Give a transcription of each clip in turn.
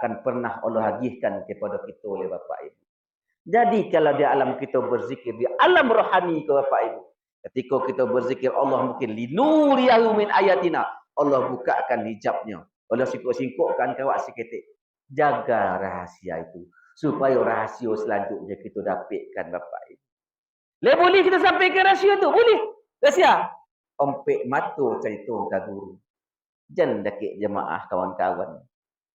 akan pernah Allah agihkan kepada kita oleh Bapak Ibu. Jadi kalau di alam kita berzikir, di alam rohani ke Bapak Ibu, ketika kita berzikir Allah mungkin linuriyahu min ayatina, Allah bukakan hijabnya. Allah singkuk-singkukkan kawak seketik. Jaga rahasia itu supaya rahasia selanjutnya kita dapatkan Bapak Ibu. Boleh kita sampaikan rahsia tu? Boleh. Rahsia. Ompek mata cerita ke guru. Jangan dakik jemaah kawan-kawan.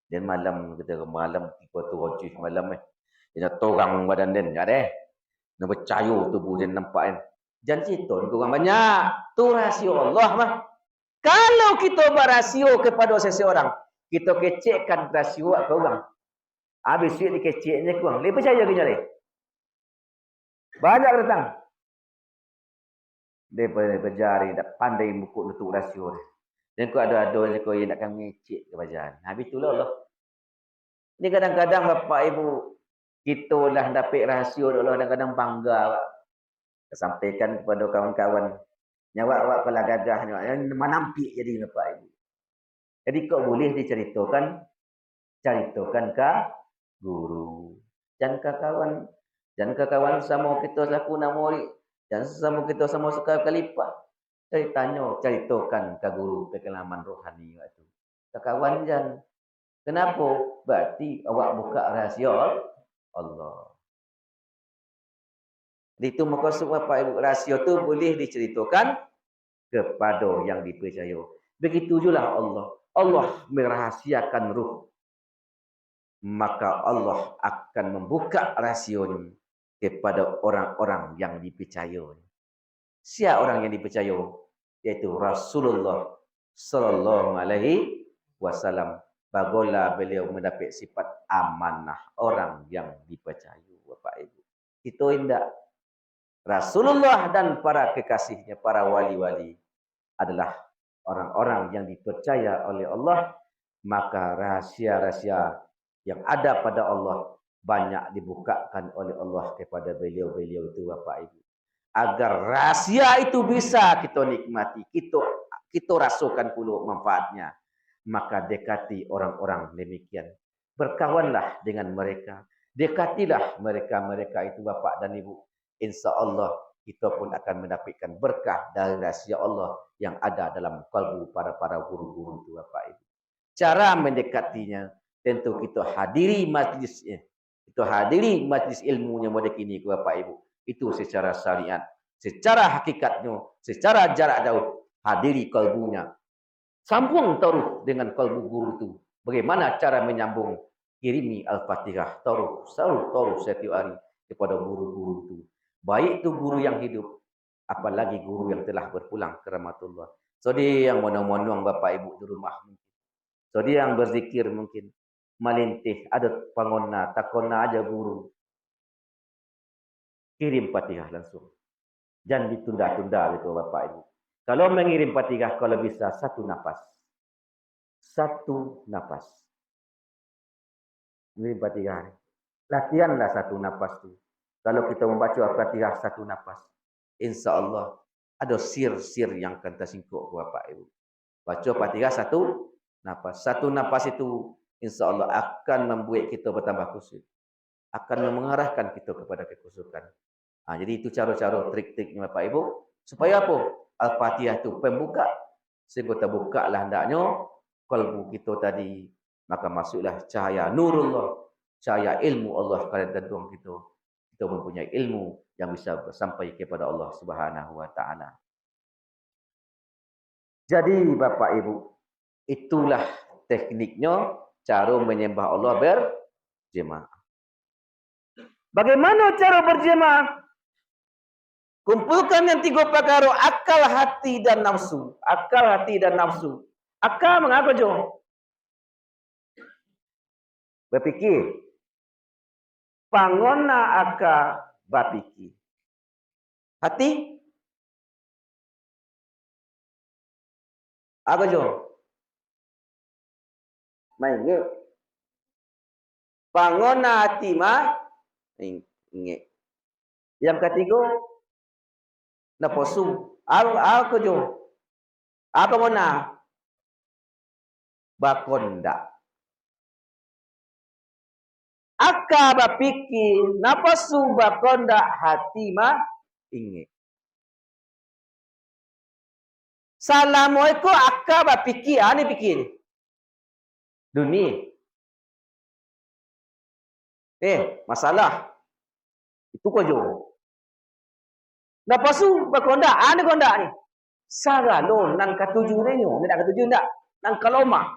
Dan malam kita malam 3 tu wajib malam dia torang badan dia enggak deh. Nak percaya tubuh dia nampak kan. Jangan cerita orang banyak. Tu rahsia Allah mah. Kalau kita berahsia kepada seseorang, kita kecekkan rahsia ke orang. Habis duit dikeceknya kurang. Dia percaya ke nyari? Banyak datang. Dia berjari, tak pandai mukul nutuk rahsia dia. Dan kau ada kau yang nakkan ngecek ke bajan. Habis itulah Allah. Ni kadang-kadang Bapak Ibu, kita lah dapat rahsia Allah kadang-kadang bangga. Sampaikan kepada kawan-kawan. Nyawa-awak kalau gagah, menampik jadi Bapak Ibu. Jadi kau boleh diceritakan, ceritakan ke guru. Jangan ke kawan sama kita selaku nak murid. Jangan sama kita sama sekali kalipah. Ceritakan ke guru pengalaman rohani waktu. Ke kawan jangan. Kenapa? Berarti awak buka rahsia Allah. Itu maksud Bapak Ibu, rahsia tu boleh diceritakan kepada yang dipercaya. Begitu jugalah Allah. Allah merahasiakan ruh. Maka Allah akan membuka rahsianya kepada orang-orang yang dipercaya. Siapa orang yang dipercaya? Yaitu Rasulullah sallallahu alaihi wasallam. Bagola beliau mendapat sifat amanah orang yang dipercaya, Bapak Ibu. Itu indah. Rasulullah dan para kekasihnya, para wali-wali adalah orang-orang yang dipercaya oleh Allah. Maka rahasia-rahasia yang ada pada Allah banyak dibukakan oleh Allah kepada beliau-beliau itu, Bapak Ibu. Agar rahsia itu bisa kita nikmati, kita rasakan pula manfaatnya. Maka dekati orang-orang demikian. Berkawanlah dengan mereka. Dekatilah mereka-mereka itu Bapak dan Ibu. Insya Allah kita pun akan mendapatkan berkah dari rahsia Allah yang ada dalam kalbu para guru-guru itu Bapak Ibu. Cara mendekatinya tentu kita hadiri majlisnya. Kita hadiri majlis ilmunya pada kini Bapak Ibu. Itu secara syariat, secara hakikatnya, secara jarak jauh hadiri kalbunya. Sambung taruh dengan kalbu guru itu. Bagaimana cara menyambung? Kirimi Al-Fatihah taruh setiap hari kepada guru-guru itu. Baik itu guru yang hidup, apalagi guru yang telah berpulang ke rahmatullah. So dia yang monong-monong Bapak Ibu di rumah mungkin. So dia yang berzikir mungkin. Malintih, ada pangona, takona aja guru. Kirim Fatihah langsung. Jangan ditunda-tunda gitu Bapak Ibu. Kalau mengirim Fatihah, kalau bisa satu nafas. Satu nafas. Mengirim Fatihah. Latihanlah satu nafas itu. Kalau kita membaca Al-Fatihah satu nafas, insya Allah ada sir-sir yang akan tersingkuk Bapak Ibu. Baca Fatihah satu nafas. Satu nafas itu insya Allah akan membuat kita bertambah khusyuk. Akan mengarahkan kita kepada kekhusyukan. Jadi itu cara-cara trik-triknya Bapak Ibu. Supaya apa? Al-Fatihah itu pembuka. Sehingga terbuka lah hendaknya kalbu kita tadi. Maka masuklah cahaya nurullah. Cahaya ilmu Allah kepada dalam kita. Kita mempunyai ilmu yang bisa sampai kepada Allah Subhanahu wa taala. Jadi Bapak Ibu, itulah tekniknya cara menyembah Allah berjemaah. Bagaimana cara berjemaah? Kumpulkan yang 3 perkara, akal, hati dan nafsu. Akal, hati dan nafsu. Akal mengapa jo? Berfikir. Pangona akal berfikir. Hati? Apa jo? Main ke? Pangona hati mah ingat. Yang ketiga, naposu. Apa jo? Apa mana? Bakonda. Aka bapikir, napasu bakonda hati mah ingat. Salamualaikum aka bapikir, ni pikir. Dunia. Masalah. Itu kau jauh. Napasu bakonda, ni konda ni. Sara lo nang katuju renyo, nak katuju ndak? Nang kaloma.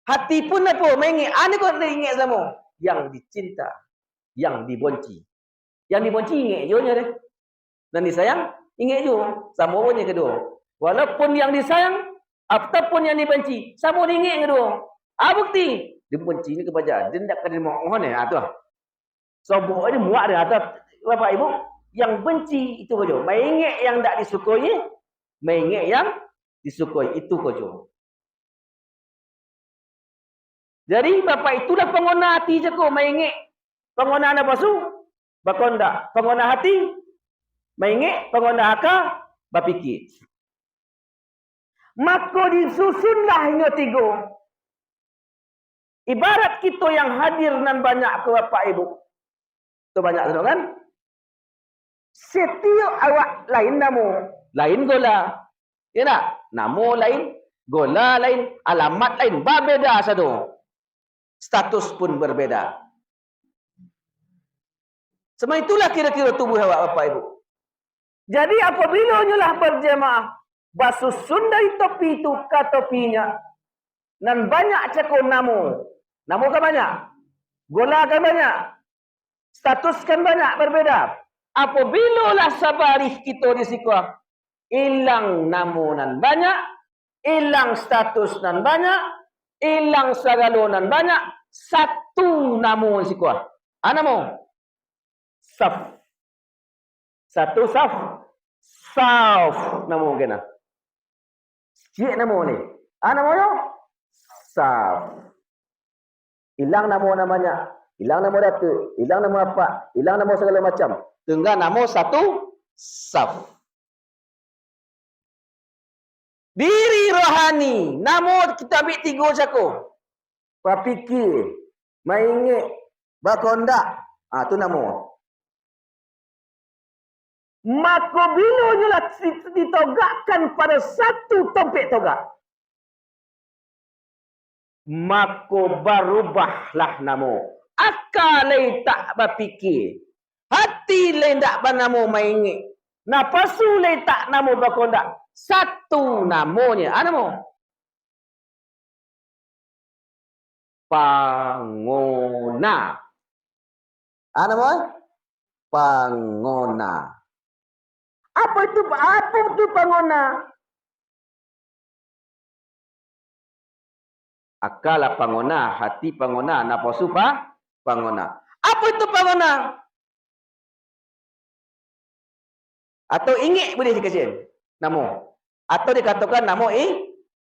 Hati pun apa? Mengingat, ni kau ingat selama. Yang dicinta, yang dibenci. Yang dibenci ingat je dia. Dan disayang, ingat je. Sama pun yang kedua. Walaupun yang disayang, ataupun yang dibenci, sama dia ingat kedua. Bukti. Dia benci ni kebahagiaan. Dia tak kena mohon ni. Tu lah. Sobok ni muak dia. Bapak Ibu, yang benci itu kau. Mengingat yang tak disukui, mengingat yang disukui. Itu kau. Jadi bapak itulah pengguna hati je kau. Mengingat pengguna apa su? Bakonda. Pengguna hati. Mengingat pengguna akal. Berfikir. Maka disusunlah hingga 3. Ibarat kita yang hadir nan banyak ke bapak ibu. Tu banyak tu kan? Setiap awak lain namo, lain gola. Ya tak? Namo lain, gola lain, alamat lain, berbeza satu. Status pun berbeda. Semua itulah kira-kira tubuh awak bapak ibu. Jadi apabila nyalah berjemaah, basusun dari topi itu ke topinya, dan banyak cekun namo. Namo kan banyak, gola kan banyak, status kan banyak berbeda. Apabila lah sabarih kita di sikuah, hilang namo nan banyak, hilang status nan banyak, hilang segala nan banyak, satu namo di sikuah. Namo? Saf. Satu saf. Saf namo kena. Cik namo ni. Namanya? Saf. Hilang namo nan banyak, hilang namo datuk, hilang namo apa, hilang namo segala macam. Tinggal namo satu saf. Diri rohani, namo kita ambil 3 cako. Berfikir, mengingat, berkondak. Tu namo. Maka bila nyalah ditogakkan pada satu tompek togak, maka berubahlah namo. Akal lain tak berfikir. Hati lain tak bernamo mengingat. Napasu lain tak namo berkondak. Satu namanya. Namo? Pangona. Namo? Pangona. Apa itu pangona? Akal pangona, hati pangona, napasu pangona. Apa itu pangona? Atau ingat boleh dikasih namo. Atau dikatakan namo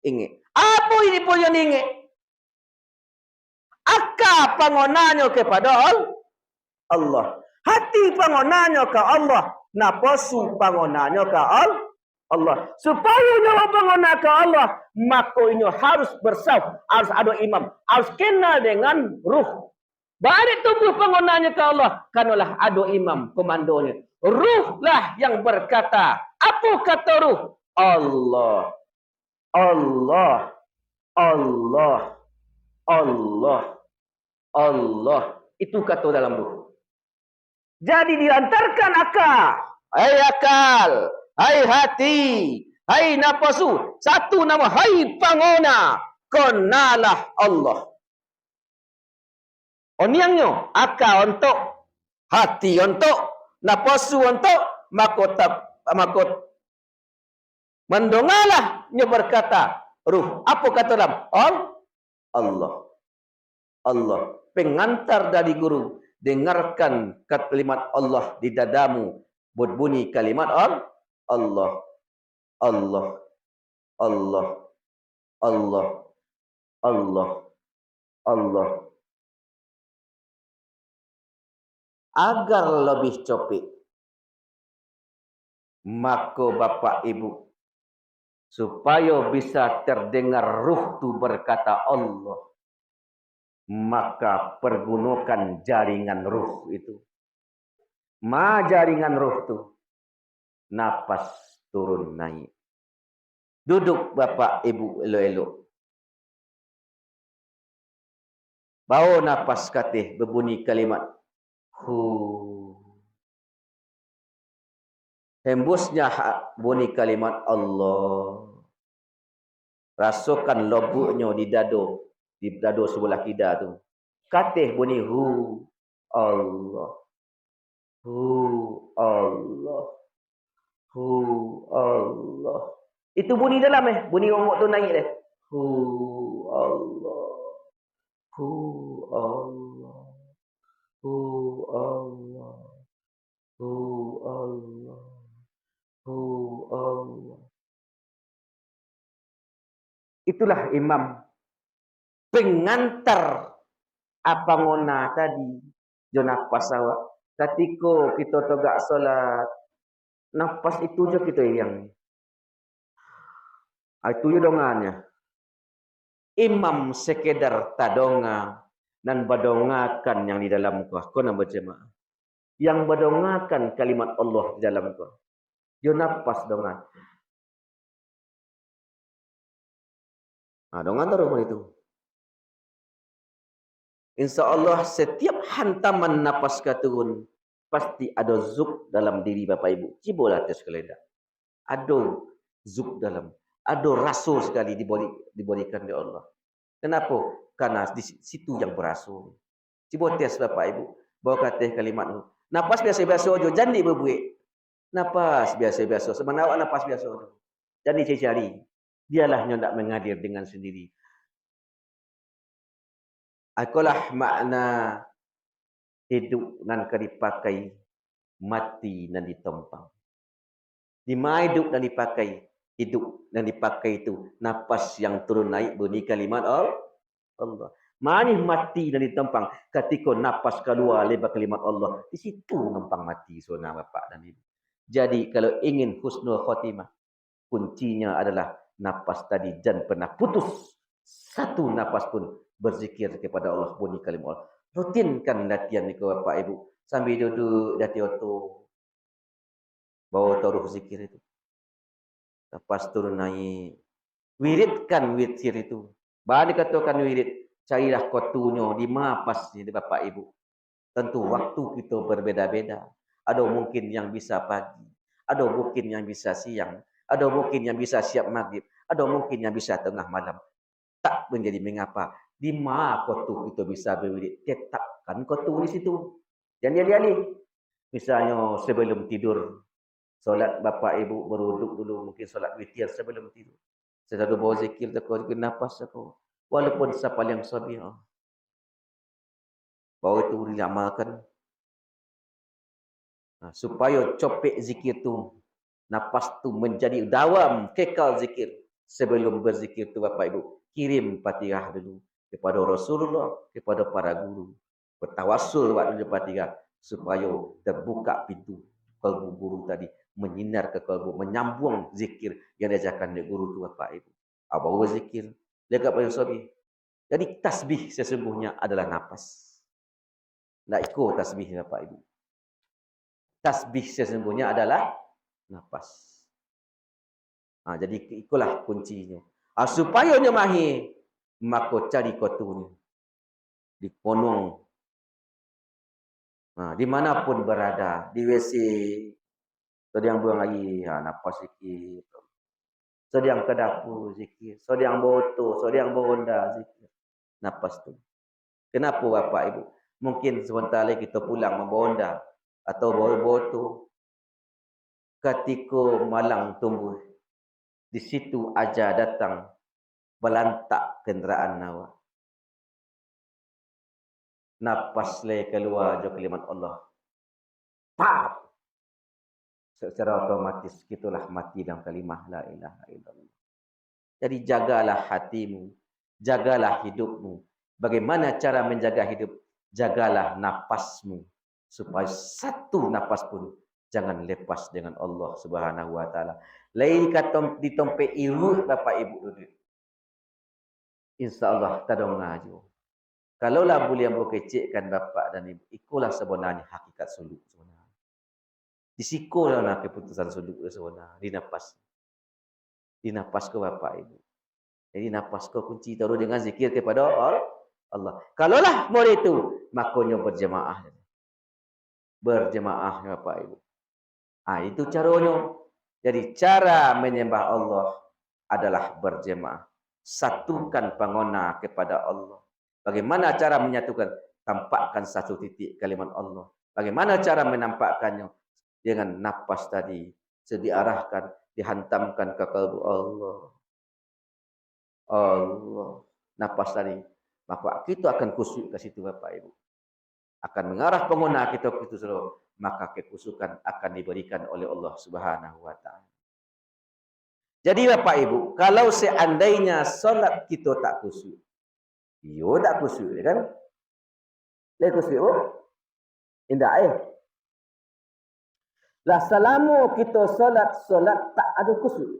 ingat. Apa ini pun yang diingat? Akal pangonanya kepada Allah. Hati pangonanya ke Allah. Napasu pangonanya ke Allah. Supaya nyawa pangona ke Allah, maka ini harus bersaf, harus ada imam, harus kenal dengan ruh. Balik tubuh pengonanya ke Allah, kanulah ada imam komandonya. Ruhlah yang berkata. Apa kata ruh? Allah. Allah. Allah. Allah. Allah. Itu kata dalam ruh. Jadi diantarkan akal. Hai akal. Hai hati. Hai napasu. Satu nama. Hai pangona. Kenalah Allah. Oniangnya. Akal untuk. Hati untuk. Napasu untuk. Makot. Mendengarlah. Nya berkata. Ruh. Apa kata dalam? Allah. Allah. Pengantar dari guru. Dengarkan kalimat Allah di dadamu. Berbunyi kalimat Allah. Allah. Allah. Allah. Allah. Allah. Agar lebih copik. Maka bapak ibu. Supaya bisa terdengar ruh tu berkata Allah. maka pergunakan jaringan ruh itu. Jaringan ruh itu. Napas turun naik. Duduk bapak ibu elok-elok. Bawa napas katih berbunyi kalimat hu. Hembusnya bunyi kalimat Allah. Rasakan lobuknya di dado sebelah kida tu. Katih bunyi hu Allah. Hu Allah. Hu Allah. Itu bunyi dalam bunyi omok tu naik deh. Hu Allah. Hu Allah. Hu Allah. Hu Allah. Hu Allah. Itulah imam pengantar apa ngona tadi. Jo nafas awak. Ketika kita tegak solat, nafas itu je kita yang. Itu je dongannya. Imam sekedar tadonga dan badongakan yang di dalam kuah. Kau nak berjemaah. Yang badongakan kalimat Allah di dalam kuah. Jo nafas dongan. Dongan terus itu. InsyaAllah setiap hantaman nafas turun, pasti ada zuk dalam diri Bapak Ibu. Cibolah tes keledak. Ada zuk dalam. Ada rasul sekali diberikan oleh Allah. Kenapa? Karena di situ yang berasul. Cibo tes Bapak Ibu. Bawa kata kalimat itu. Nafas biasa-biasa aja. Jangan berbuik. Nafas biasa-biasa. Sebenarnya nafas biasa aja. Jangan dicari. Dialah yang tak mengadir dengan sendiri. Akulah makna hidup nan dipakai, mati dan ditompang. Di mana hidup dan dipakai, hidup dan dipakai itu nafas yang turun naik bunyi kalimat Allah. Mana mati dan ditompang ketika nafas keluar lebar kalimat Allah. Di situ numpang mati saudara bapak dan ibu. Jadi kalau ingin husnul khotimah, kuncinya adalah nafas tadi jangan pernah putus. Satu nafas pun berzikir kepada Allah bunyi kalimat Allah. Rutinkan latihan ni ke bapak ibu. Sambil duduk dati oto. Bawa taruh zikir itu. Lepas turun naik. Wiridkan witir itu. Bahan dikatakan wirid. Carilah kotunya di mapas ni bapak ibu. Tentu waktu kita berbeza-beza. Ada mungkin yang bisa pagi. Ada mungkin yang bisa siang. Ada mungkin yang bisa siap maghrib. Ada mungkin yang bisa tengah malam. Tak menjadi mengapa. Di mana kotu kita bisa berwirid. Tetapkan kotu di situ. Jangan dia-dia. Misalnya sebelum tidur. Solat bapak ibu beruduk dulu. Mungkin solat witir sebelum tidur. Saya selalu bawa zikir. Aku nafas aku. Walaupun siapa yang sabih. Bahawa itu diamalkan. Supaya copek zikir tu. Nafas tu menjadi dawam. Kekal zikir. Sebelum berzikir tu bapak ibu. Kirim Fatihah dulu. Kepada Rasulullah. Kepada para guru. Bertawassul waktu Fatihah. Supaya terbuka pintu. Kalbu guru tadi. Menyinar ke kalbu. Menyambung zikir. Yang diajarkan oleh guru tu bapak ibu. Bawa zikir. Dekat pada sabih. Jadi tasbih sesungguhnya adalah nafas. Tak ikut tasbih bapak ibu. Tasbih sesungguhnya adalah nafas. Jadi ikulah kuncinya. Supaya nya mahir, maka cari kotunya. Di konong. Dimanapun berada. Di WC. Sedang buang lagi. Nafas sikit. Sedang ke dapur zikir. Sedang botol. Sedang beronda zikir. Nafas tu. Kenapa bapak ibu? Mungkin sebentar lagi kita pulang memberonda. Atau botol. Ketika malang tumbuh. Di situ aja datang. Belantak kenderaan awak. Nafas le keluar jo kalimat Allah. Pap! Secara otomatis kitalah mati dalam kalimah la ilaha illallah. Jadi jagalah hatimu. Jagalah hidupmu. Bagaimana cara menjaga hidup? Jagalah nafasmu. Supaya satu nafas pun jangan lepas dengan Allah Subhanahu wa taala. Lain kata ditompe ilmu bapak ibu duduk. Insyaallah tadong ngaju. Kalaulah boleh kecikkan bapa dan ibu, ikulah sebenarnya hakikat suluk sebenarnya. Disikolah nak keputusan suluk sebenarnya di nafas. Di nafas ke bapa ibu. Jadi nafas ke kunci taruh dengan zikir kepada Allah. Kalaulah boleh itu, makanya berjemaah. Berjemaah bapa ibu. Itu caranya. Jadi cara menyembah Allah adalah berjemaah. Satukan pengona kepada Allah. Bagaimana cara menyatukan? Tampakkan satu titik kalimat Allah. Bagaimana cara menampakkannya? Dengan nafas tadi. Diarahkan, dihantamkan ke kalbu Allah. Allah. Nafas tadi. Maka kita akan khusyuk ke situ Bapak Ibu. Akan mengarah pengona kita ke situ selalu. Maka kekhusyukan akan diberikan oleh Allah Subhanahu wa taala. Jadi Bapak Ibu, kalau seandainya solat kita tak khusyuk, yo tak khusyuk kan? Lek khusyuk, indah lah selama kita solat tak ada khusyuk.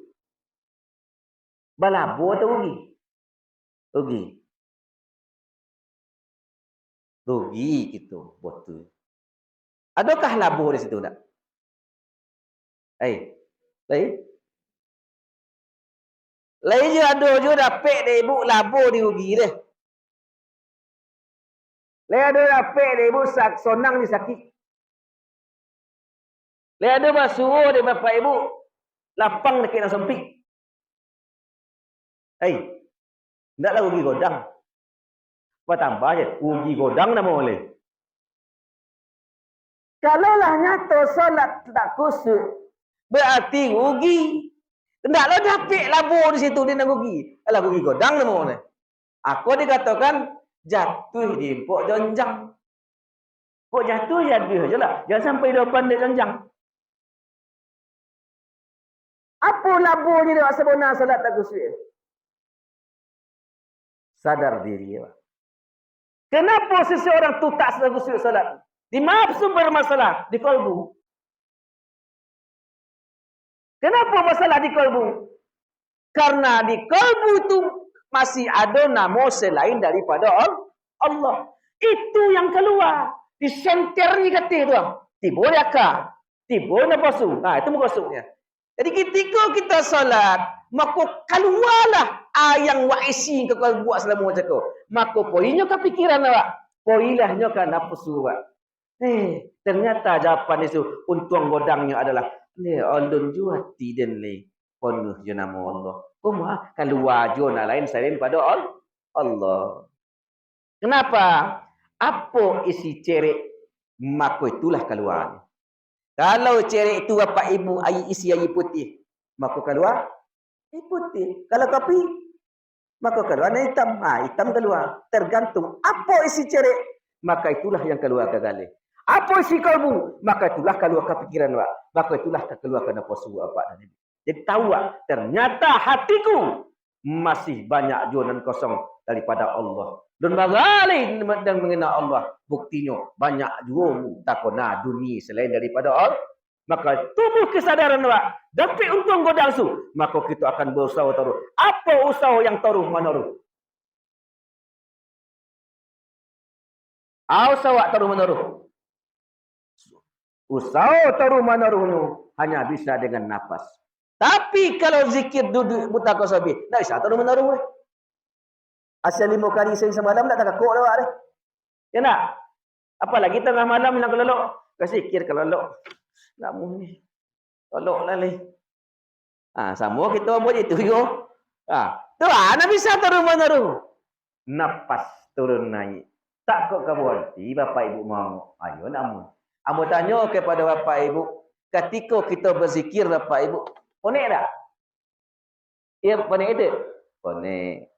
Balabo atau rugi? Rugi gitu, betul. Adakah labo di situ tak? Lain je ada je dapat dia ibu labo di rugi dia. Lain ada dapat dia ibu sonang di sakit. Lain ada basuh dia bapak ibu lapang dekat nak sempit. Ndaklah rugi godang. Apa tambah je? Rugi godang nama boleh. Kalaulah nyata solat tak khusyuk, berarti rugi. Ndaklah dapat labur di situ dia nak rugi. Alah rugi godang nama boleh. Aku dikatakan jatuh di pok jonjang. Pok jatuh je lah. Jangan sampai depan dia jonjang. Apa laburnya dia sebenar solat tak khusyuk? Sadar diri. Kenapa seseorang tu tak khusyuk solat? Di mana sumber masalah? Di kalbu. Kenapa masalah di kalbu? Karena di kalbu itu masih ada nama selain daripada Allah. Itu yang keluar. Di senternya kata itu. Tiba yaka. Tiba napasu. Itu makasudnya. Jadi ketika kita solat, maka keluarlah yang waisi ke kau buat selama macam tu. Maka poinnya ke pikiran awak. Poilahnya ke nafsu awak. Ternyata jawapan itu untung godangnya adalah alun jua tidak ni penuh je nama Allah. Kumah keluar je nak lain selain pada Allah. Kenapa? Apa isi cerek? Maka itulah keluar. Kalau cerek itu bapak ibu isi air putih, maka keluar air putih. Kalau kopi, maka keluar hitam. Hitam keluar. Tergantung apa isi cerek, maka itulah yang keluar ke gali. Apa isi kalbu, maka itulah keluar ke pikiran awak. Maka itulah keluar ke nafsu awak. Jadi tahu ternyata hatiku masih banyak jualan kosong daripada Allah. Dan magali dan mengenal Allah. Buktinya banyak juga tak kena dunia selain daripada Allah. Maka tubuh kesadaran awak. Dapat untung godang su. Maka kita akan berusaha taruh. Apa usaha yang taruh menaruh? Usaha taruh menaruh. Usaha taruh menaruhnya hanya bisa dengan nafas. Tapi kalau zikir duduk mutaqah sabi, tak bisa taruh menaruh. Asal 5 kali semalam tak takut dah awak. Ya nak? Apalagi tengah malam nak kelolok. Zikir kelolok. Nak muni. Keloloklah leh. Sama kita buat itu yo. Tu nak bisa taruh menaruh. Nafas turun naik. Tak kok kamu hati bapak ibu mau. Ayo namun. Amo tanya kepada bapak ibu, ketika kita berzikir bapak ibu, ponek tak? Ya, ponek itu? Ponek.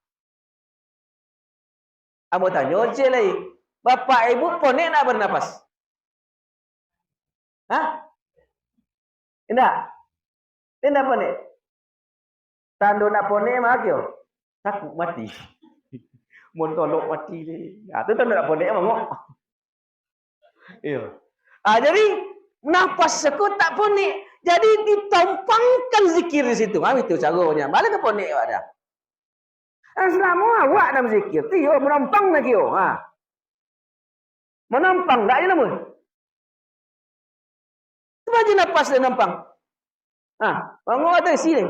Amo tanya je lagi, bapak ibu ponek nak bernafas? Tidak? Tidak ponek? Tanda nak ponek mah kyo? Takut mati. Mun tolok mati ni. Tu tanda nak ponek mah. Iya. Jadi nafas aku tak ponik. Jadi ditompangkan zikir di situ. Itu caranya. Mana ke ponik ada? Selama awak dalam zikir, tiyo merompang lagi yo. Menampang tak je nama. Semaju nafas dia nampang. Orang ada sini.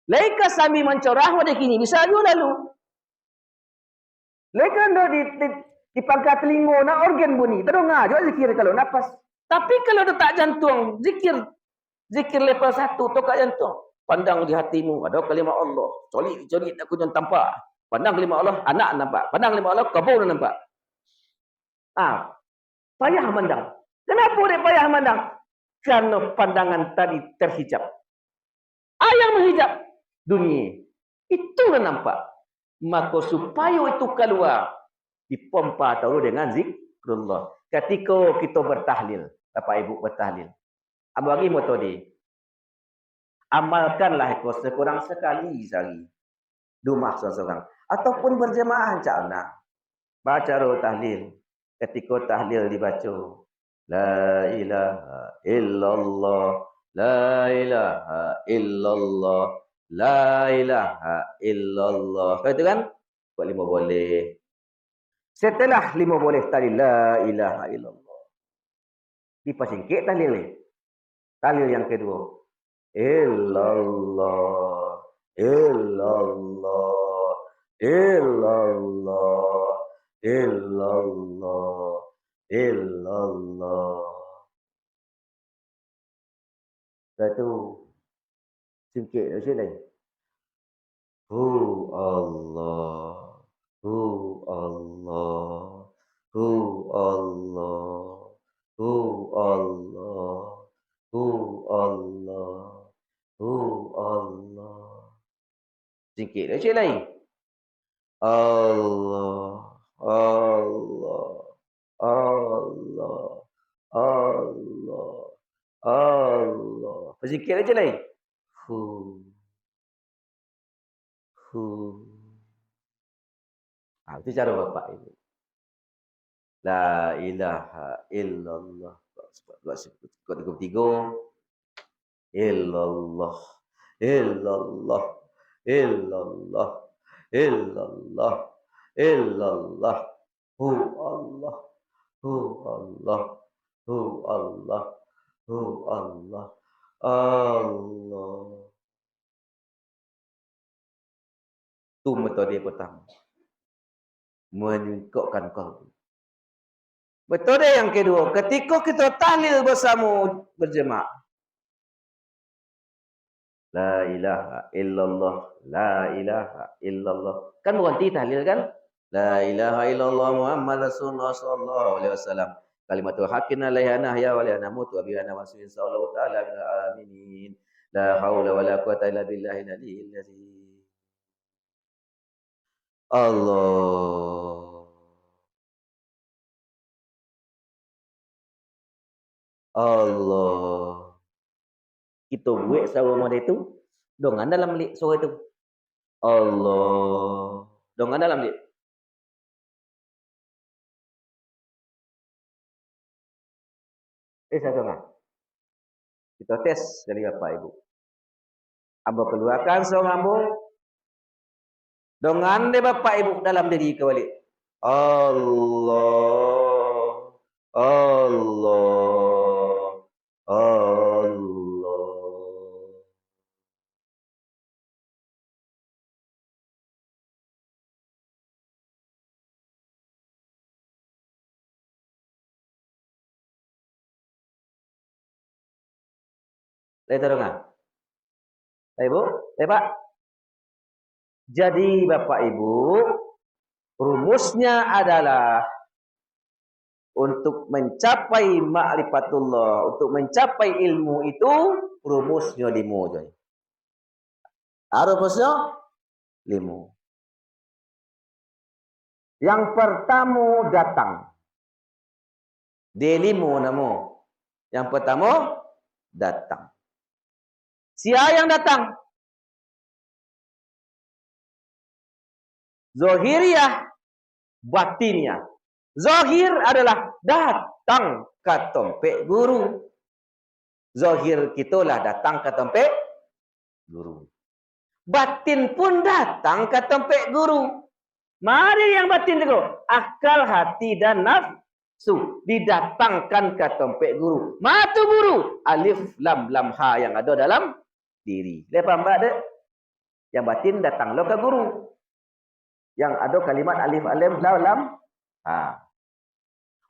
Laika sami mencorah pada kini bisa juga lalu. Laika ndo di pangkat telinga na organ bunyi. Terus juga zikir kalau nafas. Tapi kalau detak jantung, zikir level 1 tokak jantung. Pandang di hatimu ada kalimat Allah. Colit aku jangan tampak. Pandang kalimat Allah, anak nampak. Pandang kalimat Allah, kabur nampak. Payah mandang. Kenapa dia payah mandang? Karena pandangan tadi terhijab. Yang menghijab dunia. Itulah nampak. Maka supaya itu keluar, dipompa tahu dengan zikrullah. Ketika kita bertahlil, Bapak Ibu bertahlil. Bagi metode. Amalkanlah itu sekurang sekali sehari. Di rumah seorang. Ataupun berjemaah cakna. Baca roh tahlil. Ketika tahlil dibaca. La ilaha illallah. La ilaha illallah. La ilaha illallah. Itu kan? Buat 5 boleh. Setelah 5 boleh tadi. La ilaha illallah. Dipasingkit tahlil ni. Tahlil yang kedua. Illallah. Illallah. Illallah. Illallah. Illallah. Satu. Singkit dari sini. Hu Allah. Hu Allah. Hu Allah. Hu Allah. Hu Allah. Hu Allah. Singkit dari sini. Allah. Allah. Allah. Allah. Allah. Berzikir aja lain. Itu cara Bapak Ibu. La ilaha illallah. Kod 33. Illallah. Illallah. Illallah. Illallah. Illallah. Hu Allah. Hu Allah. Hu Allah. Hu Allah. Allah. Itu metode pertama. Menyingkapkan kalbu. Metode yang kedua, ketika kita tahlil bersama berjemaah. La ilaha illallah. La ilaha illallah. Kan berhenti tahlil kan? La ilaha illallah Muhammad Rasulullah sallallahu alaihi wasallam. Kalimatul haqqin alaiha nahya wa la namutu wa biha nawasin sallallahu ta'ala amin. La haula wa la quwata illa billahi al-aliyyil azim. Allah. Allah. Kita buat suara model itu dengan dalam lik suara itu. Allah. Dengan dalam lik. Satu kan? Kita tes sekali Bapak Ibu. Ambo keluarkan suara ambo. Dengan de Bapak Ibu dalam diri kembali. Allah. Allah. Allah. Lihat kan? Ibu, Pak. Jadi Bapak Ibu, rumusnya adalah untuk mencapai ma'rifatullah, untuk mencapai ilmu itu rumusnya 5 je. Rumusnya 5. Yang pertama datang. D5 nama. Yang pertama datang. Siapa yang datang? Zahiriyah, batiniyah. Zahir adalah datang ke tempat guru. Zahir kitalah datang ke tempat guru. Batin pun datang ke tempat guru. Mari yang batin itu akal, hati dan nafsu. didatangkan ke tempat guru. Matu guru, alif lam lam ha yang ada dalam diri. Lepas mbak yang batin datanglah ke guru. Yang ada kalimat alif alif lam ha.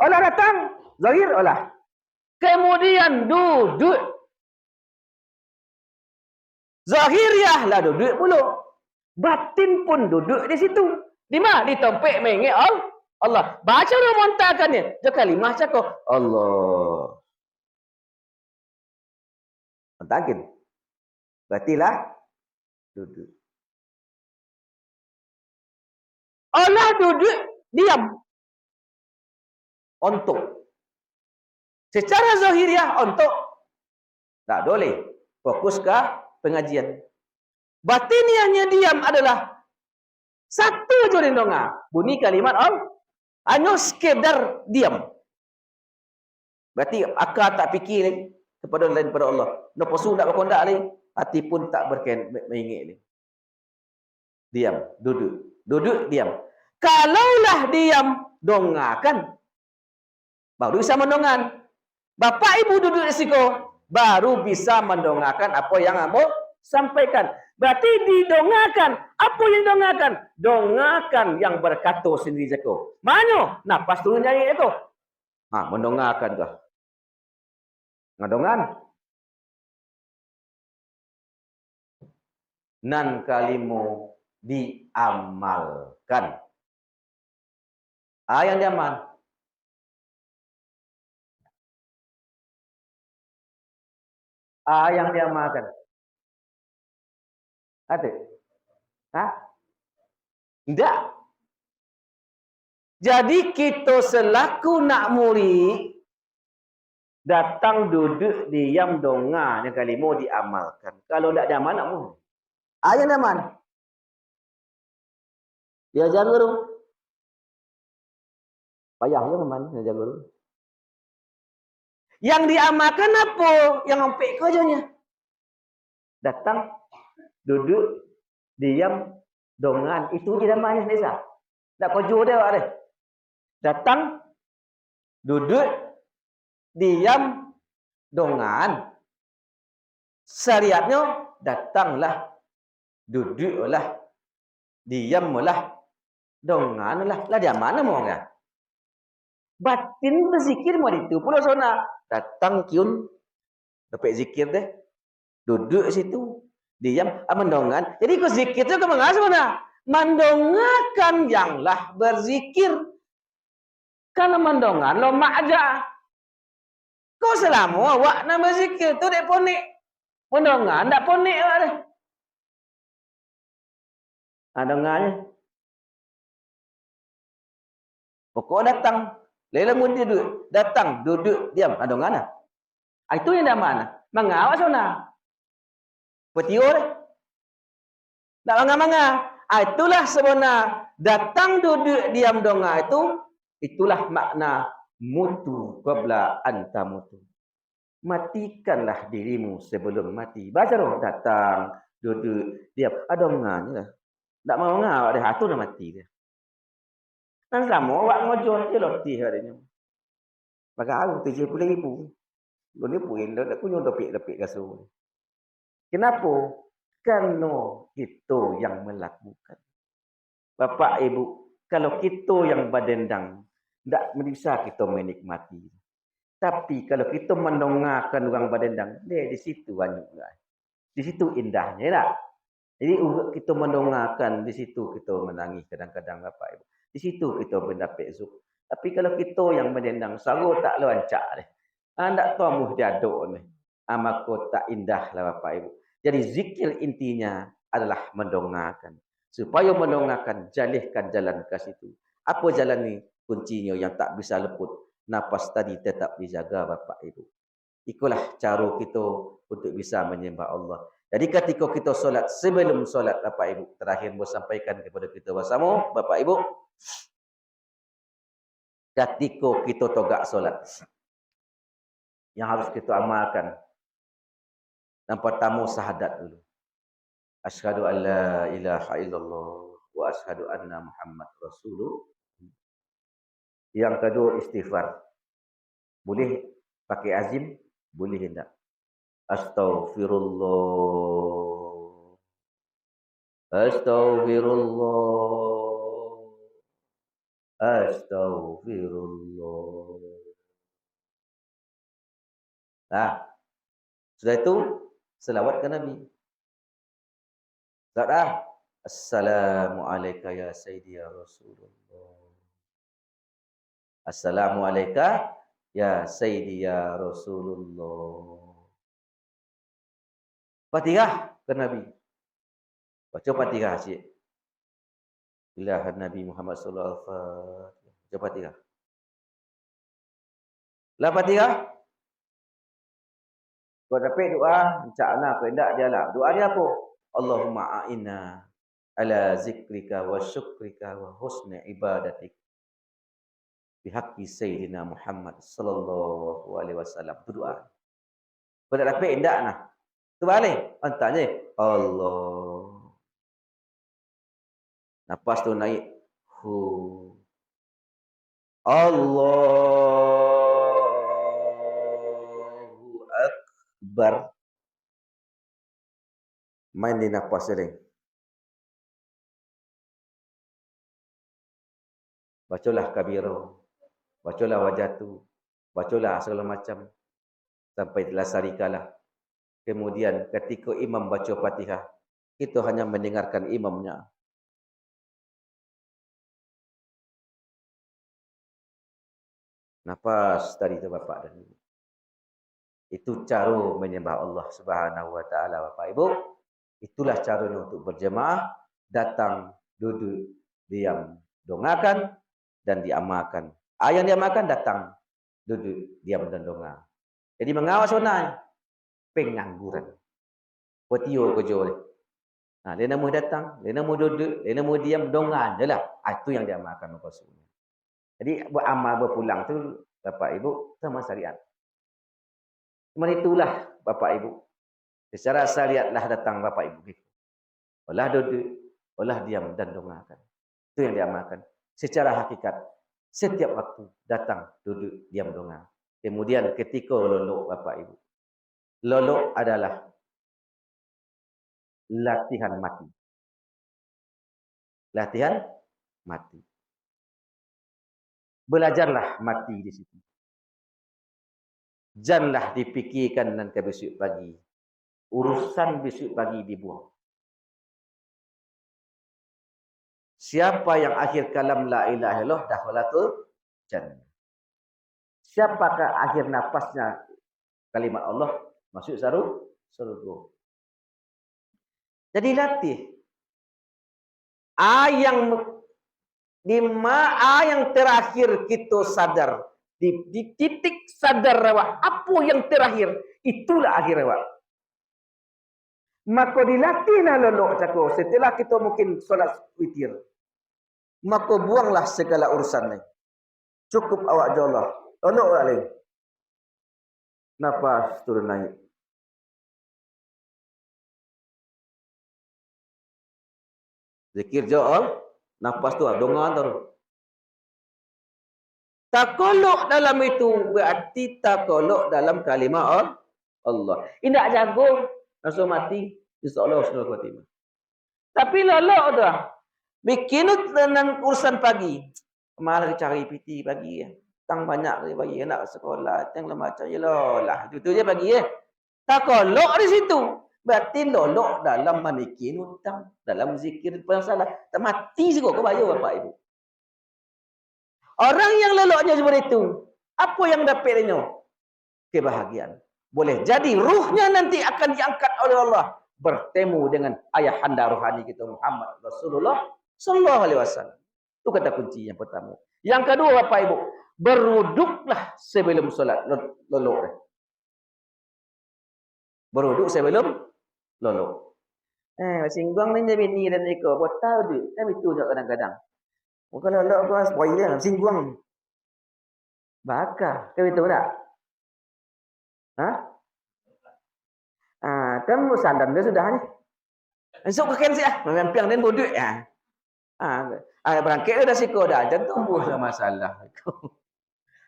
Olah datang, zahir olah. Kemudian duduk. Zahiriah lah duduk pula. Batin pun duduk di situ. Di mana? Di tempat mengingat Allah. Baca dia montakannya. Dia kalimah cakap Allah. Montakin. Berartilah duduk. Allah duduk diam. Untuk. Secara zahiriah untuk. Tak boleh. Fokus ke pengajian. Batiniahnya diam adalah satu je dengar. Bunyi kalimat hanya sekedar diam. Berarti akal tak fikir lagi kepada lain daripada Allah. Nafsu nak berkondak lagi, hati pun tak mengingat ni. Diam, duduk. Duduk, diam. Kalaulah diam, dongakan. Baru bisa mendongan. Bapak ibu duduk di situ, baru bisa mendongakan apa yang kamu sampaikan. Berarti didongakan. Apa yang dongakan? Dongakan yang berkata sendiri jago. Mana? Nafas turun nyanyi itu. Mendongakan tu. Ngadongan. Nan kalimu diamalkan. Yang diamal. Yang diamalkan. Ada? Tidak. Jadi kita selaku nak murid datang duduk diam donga yang kalimu diamalkan. Kalau tak diamal nak murid. Yang diamal. Dia ajar guru. Payahnya memang ajar guru. Yang diamalkan apa? Yang sampai kerjanya. Datang, duduk, diam, dongan. Itu je namanya Nisa. Tak kerja dia ada. Datang, duduk, diam, dongan. Syariatnya, datanglah, duduklah, diamlah, donganlah. Lah dia mana mau kan? Batin berzikir mau itu pula sana. Datang kiun, dapat zikir deh. Duduk situ, diam, mendongan. Jadi kau zikir itu kau mengasa mana? Mendongakan yanglah berzikir. Kalau mendongan, lo mak aja. Kau selama awak nama zikir tu dek ponik. Mendongan, tak ponik awak deh. Dongannya. Pokok datang. Lela mundi duduk. Datang, duduk, diam. Dongan lah. Itu yang dah mana? Mengawak sana. Petiur deh. Tak mangga-mangga. Itulah sebenar. Datang duduk diam donga itu. Itulah makna mutu qabla anta mutu. Matikanlah dirimu sebelum mati. Baca roh. Datang, duduk, diam. Donga lah. Tak mau ngawak dia. Itu dah mati dia. Dan selama awak ngojon je lotih harinya. Maka aku 70,000. Lu ni puin dah aku nyuruh topik kasur. Kenapa? Kerana kita yang melakukan. Bapak ibu, kalau kita yang berdendang, tak bisa kita menikmati. Tapi kalau kita mendongakan orang berdendang, di situ banyak. Di situ indahnya tak? Jadi kita mendongakan, di situ kita menangis kadang-kadang bapak ibu. Di situ kita mendapat zuk. Tapi kalau kita yang berdendang, sarung tak lancak deh. Tak tahu muh jaduk ni. Maka tak indah lah bapak ibu. Jadi zikir intinya adalah mendongakan. Supaya mendongakan, jalihkan jalan ke situ. Apa jalan ni? Kuncinya yang tak bisa leput. Nafas tadi tetap dijaga bapak ibu. Itulah cara kita untuk bisa menyembah Allah. Jadi ketika kita solat, sebelum solat bapak ibu, terakhir mau sampaikan kepada kita bersama, bapak ibu. Ketika kita togak solat, yang harus kita amalkan. Yang pertama syahadat dulu. Asyhadu an la ilaha illallah wa asyhadu anna Muhammad Rasulullah. Yang kedua istighfar. Boleh pakai azim, boleh tidak. Astaghfirullah. Astaghfirullah. Astaghfirullah. Nah, sudah itu selawat ke Nabi. Sudah. Assalamualaikum ya Sayyidi ya Rasulullah. Assalamualaikum ya Sayyidi ya Rasulullah. Fatihah ke Nabi. Baca Fatihah cik. Ilahan Nabi Muhammad sallallahu alaihi wasallam. Baca Fatihah. Lah Fatihah. Kau dapat doa, insya-Allah kau hendak dia lah. Doa dia apa? Allahumma a'inna ala zikrika wa syukrika wa husni ibadatik. Bihaqqi Sayyidina Muhammad sallallahu alaihi wasallam. Itu doa. Kau tak dapat hendak nah. Tu balik. Antanya Allah. Nafas tu naik. Hu. Allahu Akbar. Main di nafas sering. Bacalah kabiro. Bacalah wajatu. Bacalah segala macam. Sampai telah sarikalah. Kemudian ketika imam baca Fatihah, kita hanya mendengarkan imamnya. Nafas tadi itu Bapak dan Ibu. Itu cara menyembah Allah Subhanahu wa taala Bapak Ibu. Itulah caranya untuk berjemaah, datang, duduk, diam, dongakan dan diamalkan. Yang diamalkan datang, duduk, diam dan donga. Jadi mengawas sunai pengangguran. Potio kerja ni. Nah, dia nama datang, dia nama duduk, dia nama diam, donga jelah. Itu yang diamalkan maksudnya. Jadi beramal berpulang tu Bapak Ibu sama syariat. Cuma itulah Bapak Ibu. Secara syariatlah datang Bapak Ibu gitu. Olah duduk, olah diam dan dongakan. Itu yang diamalkan. Secara hakikat setiap waktu datang, duduk, diam, donga. Kemudian ketika lolok Bapak Ibu. Lolok adalah latihan mati. Latihan mati. Belajarlah mati di situ. Janganlah dipikirkan nanti besok pagi. Urusan besok pagi dibuang. Siapa yang akhir kalam la ilaha illallah dakhalatul jannah. Siapakah akhir nafasnya kalimat Allah masuk surga. Jadi latih. Yang terakhir kita sadar di titik sadar awak apa yang terakhir itulah akhir awak. Maka dilatihlah lolok cakap setelah kita mungkin solat witir. Maka buanglah segala urusan ni. Cukup awak jauhlah. Lolok balik. Nafas turun naik. Zikir jauh. Nafas tu dongan tu. Takolok dalam itu berarti takolok dalam kalimat Allah. Indak jago langsung mati insya-Allah husnul khatimah. Tapi lolok tu. Bikin dengan urusan pagi. Malah cari PT pagi ya. Tang banyak bagi anak sekolah, tang macam jelah. Itu je pagi ya. Takolok di situ. Berarti lolok dalam memikir hutang, dalam zikir salah. Tak mati juga ke bayu Bapak Ibu. Orang yang loloknya seperti itu, apa yang dapatnya? Kebahagiaan. Boleh jadi ruhnya nanti akan diangkat oleh Allah bertemu dengan ayahanda rohani kita Muhammad Rasulullah sallallahu alaihi wasallam. Itu kata kunci yang pertama. Yang kedua Bapak Ibu, beruduklah sebelum solat lolok. Beruduk sebelum lolok. Singgung ni jadi ni dan iko. Buat tahu dia. Tapi tu juga kadang-kadang. Kalau lolok kau spoiler singgung. Bakar. Kau tahu tak? Kan musandan dia sudah ni. Esok ke ken sia. Mempiang dan boduk ya. Berangkat dah siko dah. Jangan tumbuh masalah.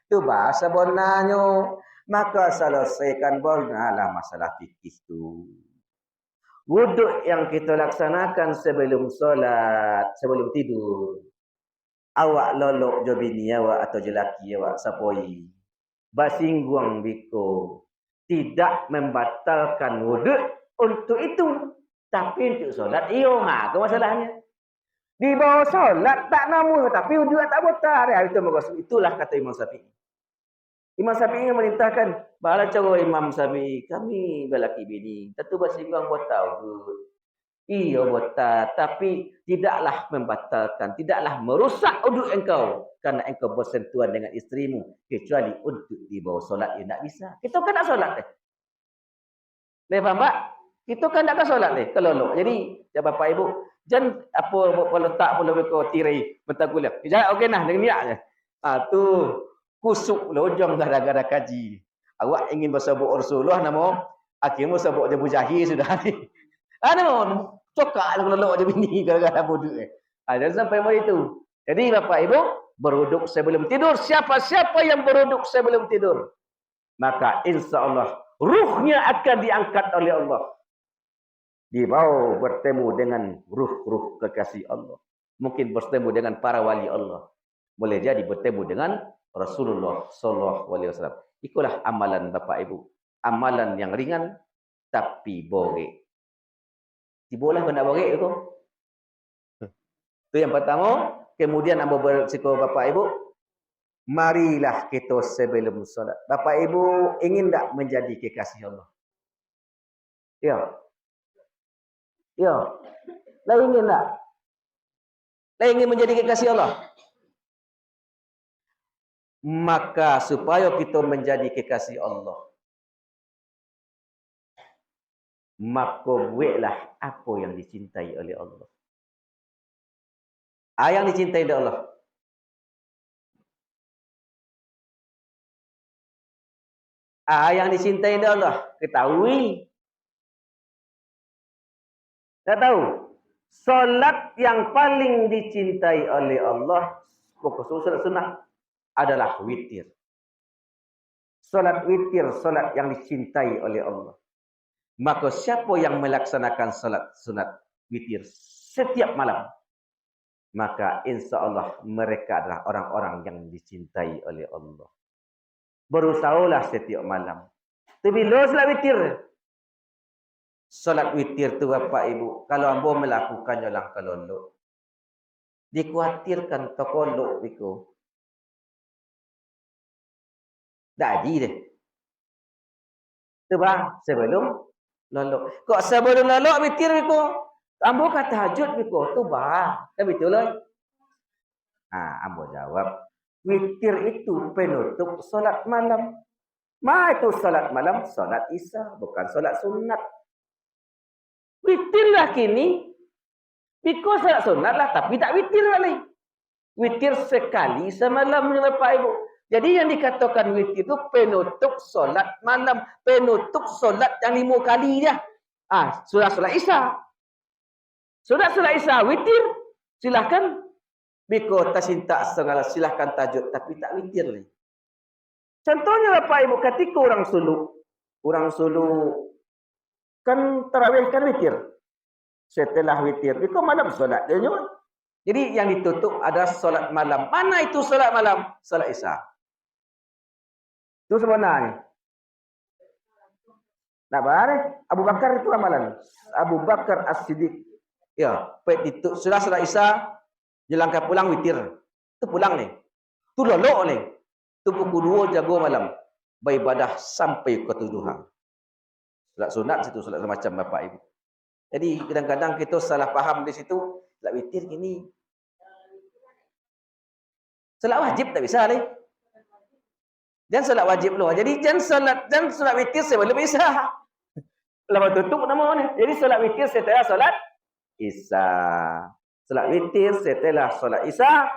Tu bahasa bonanyo. Maka selesaikan bonalah masalah fikih tu. Wuduk yang kita laksanakan sebelum solat, sebelum tidur. Awak lolok jo bini awak atau jo laki awak sapoi. Basingguang biko. Tidak membatalkan wuduk untuk itu. Tapi untuk solat, iyo. Itu masalahnya. Di bawah solat tak nama. Tapi wuduk tak batal. Itulah kata Imam Syafi'i. Imam Syafi'i merintahkan, bala cara Imam Syafi'i, kami belaki bini, tentu bersinggung batal tu. Iya batal, tapi tidaklah membatalkan, tidaklah merusak wuduk engkau karena engkau bersentuhan dengan isterimu kecuali untuk di bawah solat ia tak bisa. Kita kan nak solat deh. Faham tak? Kita kan nak solat deh kalau jadi ya Bapak Ibu, jangan apa letak pun lebih kau tirai bentagulah. Jangan okey nah dengan niat je. Tu kusuk lojong gara-gara kaji. Awak ingin bersabuk Rasulullah nama akhirnya bersabuk je Mujahid sudah ni. Nama cokak lelok je bini gara-gara bodoh. Jangan sampai macam itu. Jadi Bapak Ibu beruduk sebelum tidur. Siapa-siapa yang beruduk sebelum tidur, maka insya-Allah ruhnya akan diangkat oleh Allah. Dibawa bertemu dengan ruh-ruh kekasih Allah. Mungkin bertemu dengan para wali Allah. Boleh jadi bertemu dengan Rasulullah sallallahu alaihi wasallam. Itulah amalan Bapak Ibu. Amalan yang ringan tapi borek. Tibolah benda borek itu. Itu yang pertama. Kemudian ambo bersiko Bapak Ibu, marilah kita sebelum solat. Bapak Ibu ingin tak menjadi kekasih Allah? Ya. Ya. Lah ingin tak? Lah ingin menjadi kekasih Allah? Maka supaya kita menjadi kekasih Allah, maka buatlah apa yang dicintai oleh Allah. Yang dicintai oleh Allah. Yang dicintai oleh Allah. Ketahui. Tak tahu. Solat yang paling dicintai oleh Allah, pokok solat sunnah, adalah witir. Solat witir, solat yang dicintai oleh Allah. Maka siapa yang melaksanakan solat sunat witir setiap malam, maka insya Allah mereka adalah orang-orang yang dicintai oleh Allah. Berusahalah setiap malam. Tapi lo solat witir. Solat witir tu Bapak Ibu, kalau ambo melakukannya lang kalondok, dikhawatirkan tokolok itu. Jadi deh. Tu bang, sebelum lolok. Kok sebelum lolok witir itu? Ambo kata tahajud itu. Tu bang, tak betul lah. Ambo jawab, witir itu penutup solat malam. Itu solat malam, solat isya, bukan solat sunat. Witirlah kini. Because solat sunat lah, tapi tak witir balik. Witir sekali semalam Bapak Ibu. Jadi yang dikatakan witir itu penutup solat malam. Penutup solat yang 5 kali dia. Solat isya. Solat isya witir. Silakan. Biko tasinta segala silakan tajud. Tapi tak witir ni. Contohnya Bapak Ibu ketika orang suluk. Orang suluk. Kan tarawih kan witir. Setelah witir. Biko malam solat dia nyuruh. Jadi yang ditutup adalah solat malam. Mana itu solat malam? Solat isya. Itu sebenarnya. Nak barang Abu Bakar itu amalan. Abu Bakar As-Siddiq. Ya, itu sudah solat isya, jelangkah pulang witir. Itu pulang ni. Itu lolok ni. Itu pukul 2 jago malam. Beribadah sampai ke tuduhan. Solat sunat situ, solat macam Bapak Ibu. Jadi kadang-kadang kita salah faham di situ. Solat witir gini. Solat wajib tak bisa ni. Jangan solat wajib loh. Jadi jangan solat witir sebelum isya. Lama tutup nama ni. Jadi solat witir setelah solat isya. Solat witir setelah solat isya.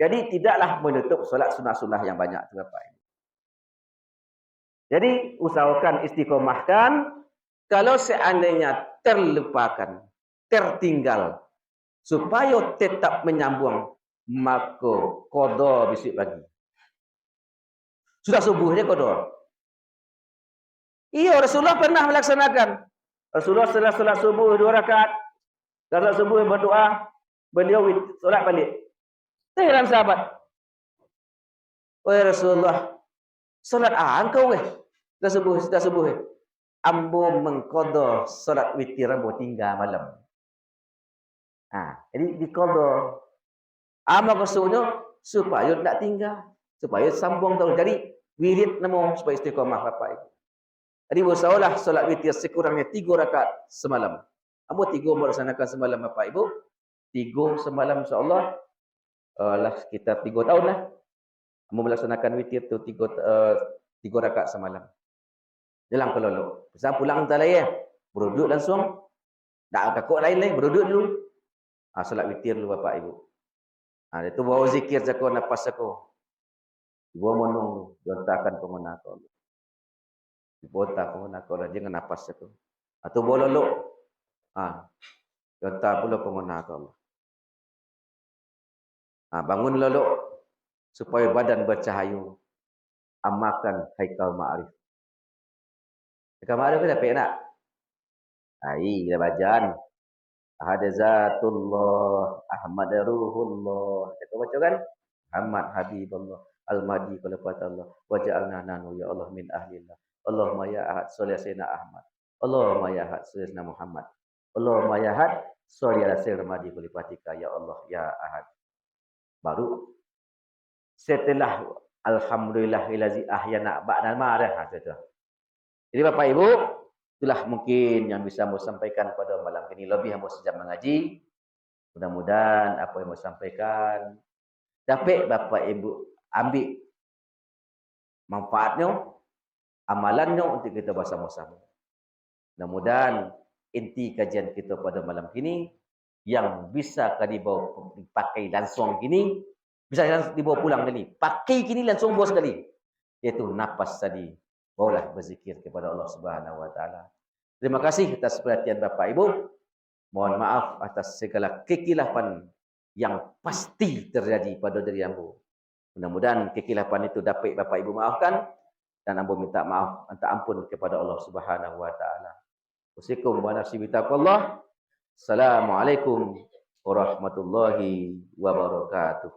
Jadi tidaklah menutup solat sunnah-sunnah yang banyak tu Bapak Ibu. Jadi usahakan istiqomahkan. Kalau seandainya terlupakan, tertinggal supaya tetap menyambung, maka qada besok pagi. Sudah subuh dia qada. Iya, Rasulullah pernah melaksanakan. Rasulullah setelah solat subuh 2 rakaat, setelah solat subuh berdoa, beliau solat balik. Tanya sahabat, "Wahai Rasulullah, solat engkau weh? Sudah subuh. Ambo mengqada solat witir ambo tinggal malam." Jadi diqada. Maksudnya supaya tak tinggal, supaya sambung terus. Jadi wirid namo supaya istiqamah Bapak Ibu. Jadi usahalah solat witir sekurangnya 3 rakaat semalam. Ambo 3 melaksanakan semalam Bapak Ibu. 3 semalam insya-Allah lah sekitar 3 tahun lah. Ambo melaksanakan witir tu 3 rakaat semalam. Jalan ke lolok. Pasal pulang tak lain. Beruduk langsung. Tak kakak lain beruduk dulu. Solat witir dulu Bapak Ibu. Itu bawa zikir aku nafas aku. Bawa monong jontakan pengguna aku. Dibota pengguna aku jangan nafas aku. Atau bawa lolok. Jontak pula pengguna aku. Bangun lolok supaya badan bercahayu. Amalkan haikal ma'arif. Haikal ma'arif ke dapat nak? Kita bacaan. Hadazatullah Ahmad Ruhullah. Kita baca kan? Ahmad Habibullah Al-Mahdi Qalafatullah waja'alna nanu ya Allah min ahlillah. Allahumma ya ahad sholli sayyidina Ahmad. Allahumma ya ahad sholli sayyidina Muhammad. Allahumma ya ahad sholli ala sayyidina Mahdi Qalafatika ya Allah ya ahad. Baru setelah alhamdulillah ilazi ahyana ba'da ma'rah saja. Jadi Bapak Ibu, itulah mungkin yang bisa saya sampaikan pada malam ini. Lebih yang sejam mengaji. Mudah-mudahan apa yang saya sampaikan dapat Bapak Ibu ambil manfaatnya, amalannya untuk kita bersama-sama. Mudah-mudahan inti kajian kita pada malam ini yang bisa dipakai langsung gini, bisa dibawa pulang tadi. Pakai gini langsung bawa sekali. Yaitu nafas tadi. Bawalah berzikir kepada Allah Subhanahu wa taala. Terima kasih atas perhatian Bapak Ibu. Mohon maaf atas segala kekilafan yang pasti terjadi pada diri ambo. Mudah-mudahan kekilafan itu dapat Bapak Ibu maafkan dan ambo minta maaf, minta ampun kepada Allah Subhanahu wa taala. Wassalamualaikum warahmatullahi wabarakatuh. Assalamualaikum warahmatullahi wabarakatuh.